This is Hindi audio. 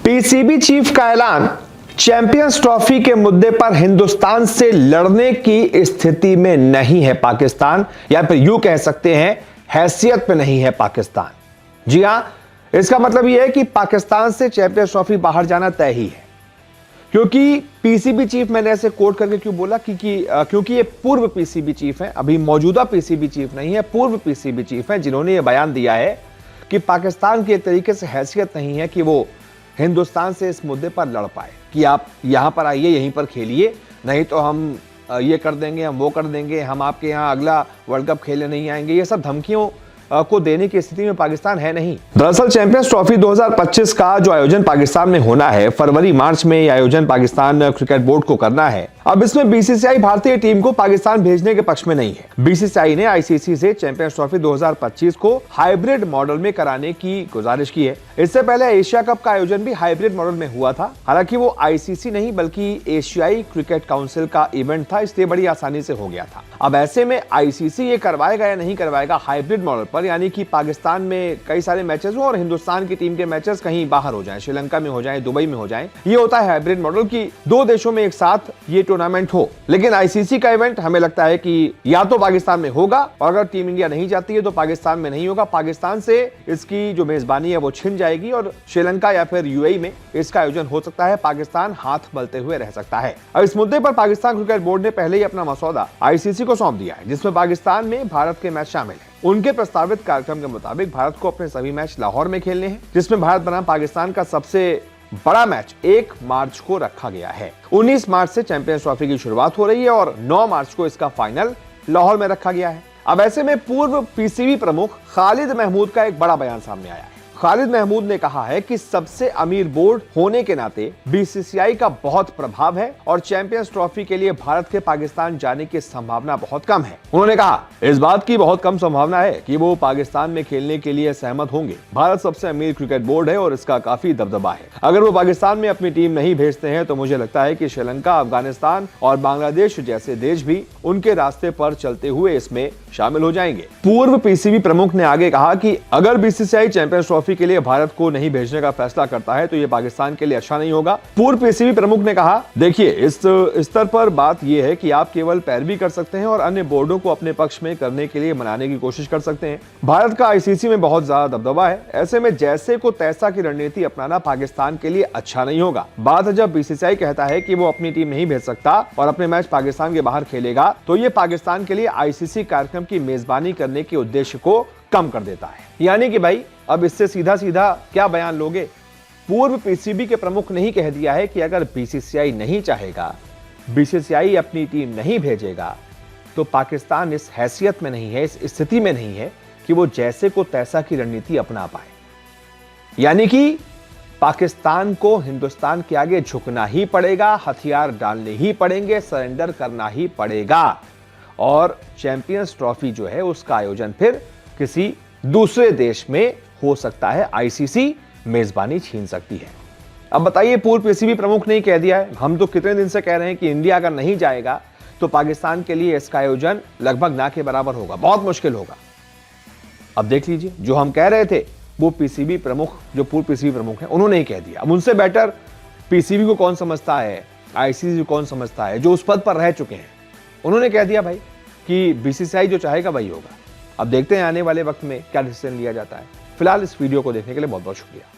पीसीबी चीफ का ऐलान, चैंपियंस ट्रॉफी के मुद्दे पर हिंदुस्तान से लड़ने की स्थिति में नहीं है पाकिस्तान, या फिर यूं कह सकते हैं हैसियत पे नहीं है पाकिस्तान। जी हां, इसका मतलब यह है कि पाकिस्तान से चैंपियंस ट्रॉफी बाहर जाना तय ही है। क्योंकि पीसीबी चीफ, मैंने ऐसे कोट करके क्यों बोला, क्योंकि ये पूर्व पीसीबी चीफ हैं, अभी मौजूदा पीसीबी चीफ नहीं है, पूर्व पीसीबी चीफ हैं, जिन्होंने ये बयान दिया है कि पाकिस्तान की एक तरीके से हैसियत नहीं है कि वो हिंदुस्तान से इस मुद्दे पर लड़ पाए कि आप यहां पर आइए, यहीं पर खेलिए, नहीं तो हम ये कर देंगे, हम वो कर देंगे, हम आपके यहां अगला वर्ल्ड कप खेलने नहीं आएंगे। ये सब धमकियों को देने की स्थिति में पाकिस्तान है नहीं। दरअसल चैंपियंस ट्रॉफी 2025 का जो आयोजन पाकिस्तान में होना है, फरवरी मार्च में यह आयोजन पाकिस्तान क्रिकेट बोर्ड को करना है। अब इसमें बीसीसीआई भारतीय टीम को पाकिस्तान भेजने के पक्ष में नहीं है। बीसीसीआई ने आईसीसी से चैंपियंस ट्रॉफी 2025 को हाइब्रिड मॉडल में कराने की गुजारिश की है। इससे पहले एशिया कप का आयोजन भी हाइब्रिड मॉडल में हुआ था। हालांकि वो आईसीसी नहीं बल्कि एशियाई क्रिकेट काउंसिल का इवेंट था, इसलिए बड़ी आसानी से हो गया था। अब ऐसे में आईसीसी ये करवाएगा या नहीं करवाएगा हाइब्रिड मॉडल पर, यानी कि पाकिस्तान में कई सारे मैचेस हो और हिंदुस्तान की टीम के मैचेस कहीं बाहर हो जाएं, श्रीलंका में हो जाएं, दुबई में हो जाएं। ये होता है हाइब्रिड मॉडल की दो देशों में एक साथ ये टूर्नामेंट हो। लेकिन आईसीसी का इवेंट हमें लगता है कि या तो पाकिस्तान में होगा, और अगर टीम इंडिया नहीं जाती है तो पाकिस्तान में नहीं होगा। पाकिस्तान से इसकी जो मेजबानी है वो छिन जाएगी और श्रीलंका या फिर यूएई में इसका आयोजन हो सकता है। पाकिस्तान हाथ मलते हुए रह सकता है। अब इस मुद्दे पर पाकिस्तान क्रिकेट बोर्ड ने पहले ही अपना मसौदा आईसीसी को सौंप दिया है, जिसमें पाकिस्तान में भारत के मैच शामिल है। उनके प्रस्तावित कार्यक्रम के मुताबिक भारत को अपने सभी मैच लाहौर में खेलने हैं, जिसमें भारत बनाम पाकिस्तान का सबसे बड़ा मैच 1 मार्च को रखा गया है। 19 मार्च से चैंपियंस ट्रॉफी की शुरुआत हो रही है और 9 मार्च को इसका फाइनल लाहौर में रखा गया है। अब ऐसे में पूर्व पीसीबी प्रमुख खालिद महमूद का एक बड़ा बयान सामने आया है। खालिद महमूद ने कहा है कि सबसे अमीर बोर्ड होने के नाते बीसीसीआई का बहुत प्रभाव है और चैंपियंस ट्रॉफी के लिए भारत के पाकिस्तान जाने की संभावना बहुत कम है। उन्होंने कहा, इस बात की बहुत कम संभावना है कि वो पाकिस्तान में खेलने के लिए सहमत होंगे। भारत सबसे अमीर क्रिकेट बोर्ड है और इसका काफी दबदबा है। अगर वो पाकिस्तान में अपनी टीम नहीं भेजते हैं तो मुझे लगता है कि श्रीलंका, अफगानिस्तान और बांग्लादेश जैसे देश भी उनके रास्ते पर चलते हुए इसमें शामिल हो जाएंगे। पूर्व पीसीबी प्रमुख ने आगे कहा कि अगर बीसीसीआई चैंपियंस ट्रॉफी के लिए भारत को नहीं भेजने का फैसला करता है तो यह पाकिस्तान के लिए अच्छा नहीं होगा। पूर्व पीसीबी प्रमुख ने कहा, देखिए, इस स्तर पर बात यह है कि आप केवल पैरवी कर सकते हैं और अन्य बोर्डों को अपने पक्ष में करने के लिए मनाने की कोशिश कर सकते हैं। भारत का आईसीसी में बहुत ज्यादा दबदबा है। ऐसे में जैसे को तैसा की रणनीति अपनाना पाकिस्तान के लिए अच्छा नहीं होगा। बात है, जब बीसीसीआई कहता है कि वो अपनी टीम नहीं भेज सकता और अपने मैच पाकिस्तान के बाहर खेलेगा तो ये पाकिस्तान के लिए आईसीसी कार्यक्रम की मेजबानी करने के उद्देश्य को कम कर देता है। यानी कि भाई, अब इससे सीधा सीधा क्या बयान लोगे? पूर्व पीसीबी के प्रमुख ने ही कह दिया है कि अगर बीसीसीआई नहीं चाहेगा, बीसीसीआई अपनी टीम नहीं भेजेगा, तो पाकिस्तान इस हैसियत में नहीं है, इस स्थिति में नहीं है कि वो जैसे को तैसा की रणनीति अपना पाए। यानी कि पाकिस्तान को हिंदुस्तान के आगे झुकना ही पड़ेगा, हथियार डालने ही पड़ेंगे, सरेंडर करना ही पड़ेगा और चैंपियंस ट्रॉफी जो है उसका आयोजन फिर किसी दूसरे देश में हो सकता है। आईसीसी मेजबानी छीन सकती है। अब बताइए, पूर्व पीसीबी प्रमुख ने कह दिया है। हम तो कितने दिन से कह रहे हैं कि इंडिया अगर नहीं जाएगा तो पाकिस्तान के लिए इसका आयोजन लगभग ना के बराबर होगा, बहुत मुश्किल होगा। अब देख लीजिए, जो हम कह रहे थे वो पीसीबी प्रमुख, जो पूर्व पीसीबी प्रमुख हैं, उन्होंने ही कह दिया। अब उनसे बेटर पीसीबी को कौन समझता है, आईसीसी को कौन समझता है, जो उस पद पर रह चुके हैं। उन्होंने कह दिया भाई कि बीसीसीआई जो चाहेगा वही होगा। अब देखते हैं आने वाले वक्त में क्या डिसीजन लिया जाता है। फिलहाल इस वीडियो को देखने के लिए बहुत बहुत शुक्रिया।